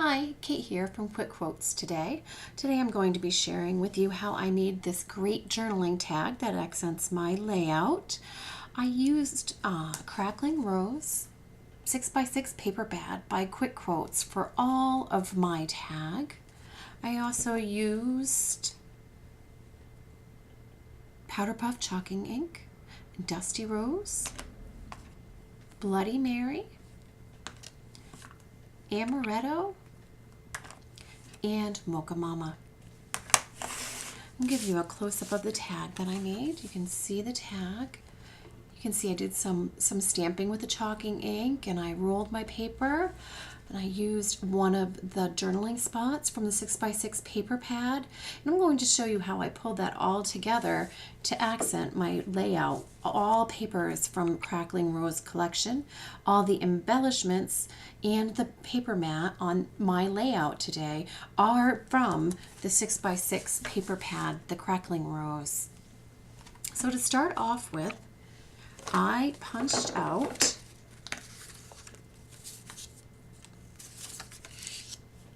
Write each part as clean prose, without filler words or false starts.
Hi, Kate here from Quick Quotes today. Today I'm going to be sharing with you how I made this great journaling tag that accents my layout. I used Crackling Rose 6x6 paper pad by Quick Quotes for all of my tag. I also used Powder Puff Chalking Ink, Dusty Rose, Bloody Mary, Amaretto, and Mocha Mama. I'll give you a close-up of the tag that I made. You can see the tag. You can see I did some stamping with the chalking ink, and I rolled my paper, and I used one of the journaling spots from the 6x6 paper pad. And I'm going to show you how I pulled that all together to accent my layout. All papers from Crackling Rose collection, all the embellishments and the paper mat on my layout today are from the 6x6 paper pad, the Crackling Rose. So to start off with, I punched out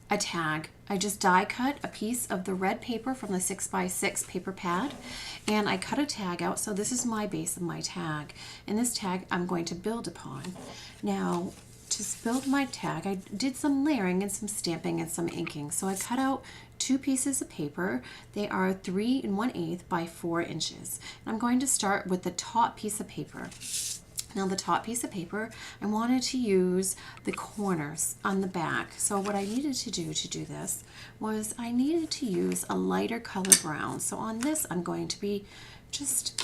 a tag. I just die cut a piece of the red paper from the 6x6 paper pad, and I cut a tag out. So this is my base of my tag, and this tag I'm going to build upon. Now, to build my tag, I did some layering and some stamping and some inking. So I cut out two pieces of paper. They are 3 1/8 by 4 inches. And I'm going to start with the top piece of paper. Now the top piece of paper, I wanted to use the corners on the back. So what I needed to do this was I needed to use a lighter color brown. So on this, I'm going to be just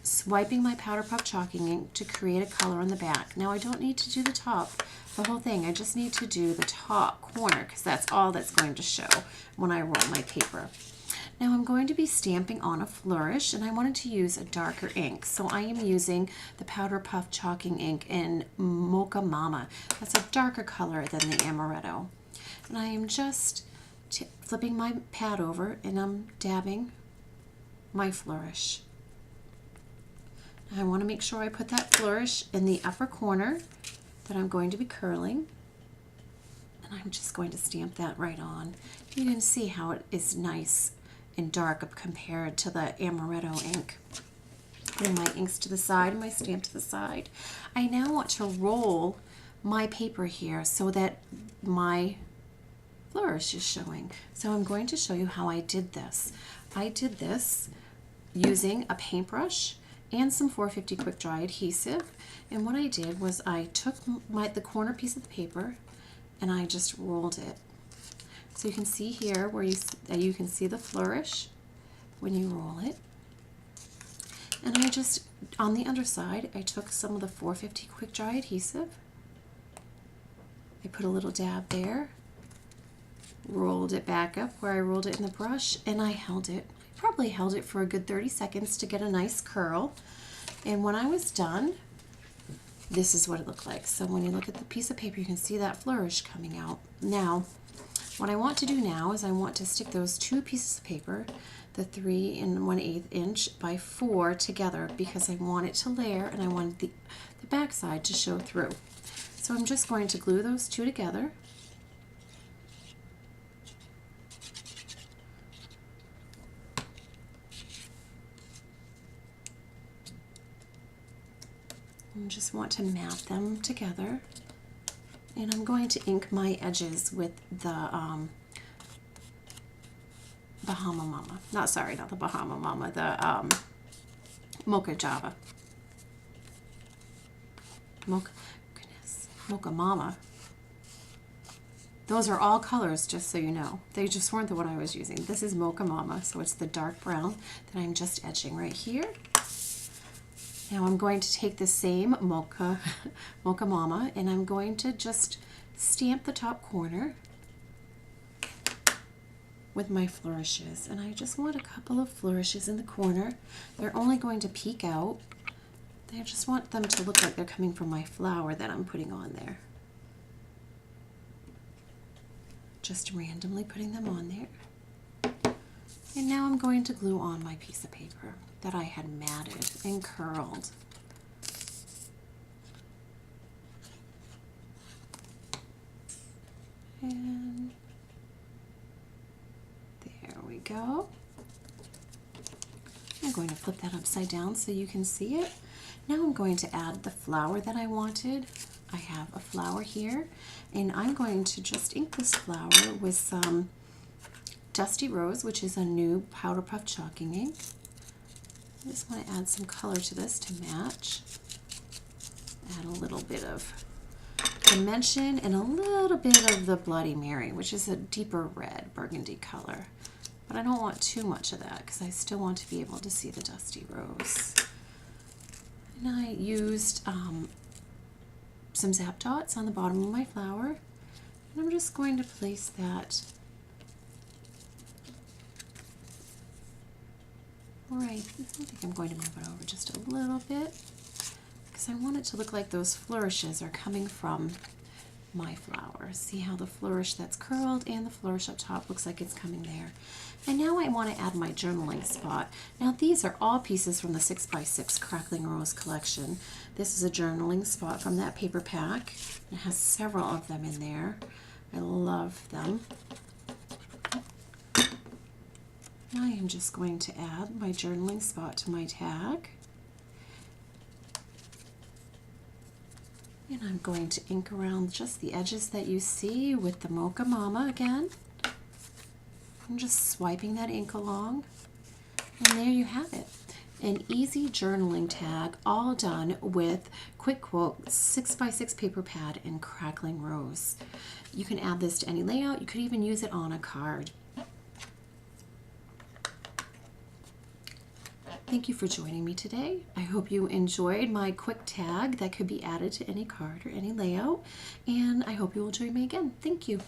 swiping my Powder Puff Chalking ink to create a color on the back. Now I don't need to do the top, the whole thing. I just need to do the top corner because that's all that's going to show when I roll my paper. Now I'm going to be stamping on a flourish, and I wanted to use a darker ink. So I am using the Powder Puff Chalking ink in Mocha Mama. That's a darker color than the Amaretto. And I am just flipping my pad over, and I'm dabbing my flourish. I want to make sure I put that flourish in the upper corner that I'm going to be curling. And I'm just going to stamp that right on. You can see how it is nice and dark compared to the Amaretto ink. Putting my inks to the side and my stamp to the side. I now want to roll my paper here so that my flourish is showing. So I'm going to show you how I did this. I did this using a paintbrush and some 450 quick dry adhesive. And what I did was I took the corner piece of the paper and I just rolled it. So you can see here where you can see the flourish when you roll it. And I just, on the underside, I took some of the 450 quick dry adhesive. I put a little dab there, rolled it back up where I rolled it in the brush, and I held it. I probably held it for a good 30 seconds to get a nice curl. And when I was done, this is what it looked like. So when you look at the piece of paper, you can see that flourish coming out. Now, what I want to do now is I want to stick those two pieces of paper, the 3 1/8 inch by 4 together, because I want it to layer and I want the back side to show through. So I'm just going to glue those two together. And just want to map them together. And I'm going to ink my edges with the Bahama Mama. Not the Bahama Mama, the Mocha Java. Mocha Mama. Those are all colors, just so you know. They just weren't the one I was using. This is Mocha Mama, so it's the dark brown that I'm just edging right here. Now I'm going to take the same Mocha Mama, and I'm going to just stamp the top corner with my flourishes. And I just want a couple of flourishes in the corner. They're only going to peek out. I just want them to look like they're coming from my flower that I'm putting on there. Just randomly putting them on there. And now I'm going to glue on my piece of paper that I had matted and curled. And go. I'm going to flip that upside down so you can see it. Now I'm going to add the flower that I wanted. I have a flower here, and I'm going to just ink this flower with some Dusty Rose, which is a new powder puff chalking ink. I just want to add some color to this to match. Add a little bit of dimension and a little bit of the Bloody Mary, which is a deeper red burgundy color. But I don't want too much of that because I still want to be able to see the Dusty Rose. And I used some Zap Dots on the bottom of my flower. And I'm just going to place that right. I think I'm going to move it over just a little bit because I want it to look like those flourishes are coming from my flower. See how the flourish that's curled and the flourish up top looks like it's coming there. And now I want to add my journaling spot. Now these are all pieces from the 6x6 Crackling Rose collection. This is a journaling spot from that paper pack. It has several of them in there. I love them. I am just going to add my journaling spot to my tag. And I'm going to ink around just the edges that you see with the Mocha Mama again. I'm just swiping that ink along. And there you have it. An easy journaling tag, all done with Quick Quote 6x6 paper pad and Crackling Rose. You can add this to any layout. You could even use it on a card. Thank you for joining me today. I hope you enjoyed my quick tag that could be added to any card or any layout, and I hope you will join me again. Thank you.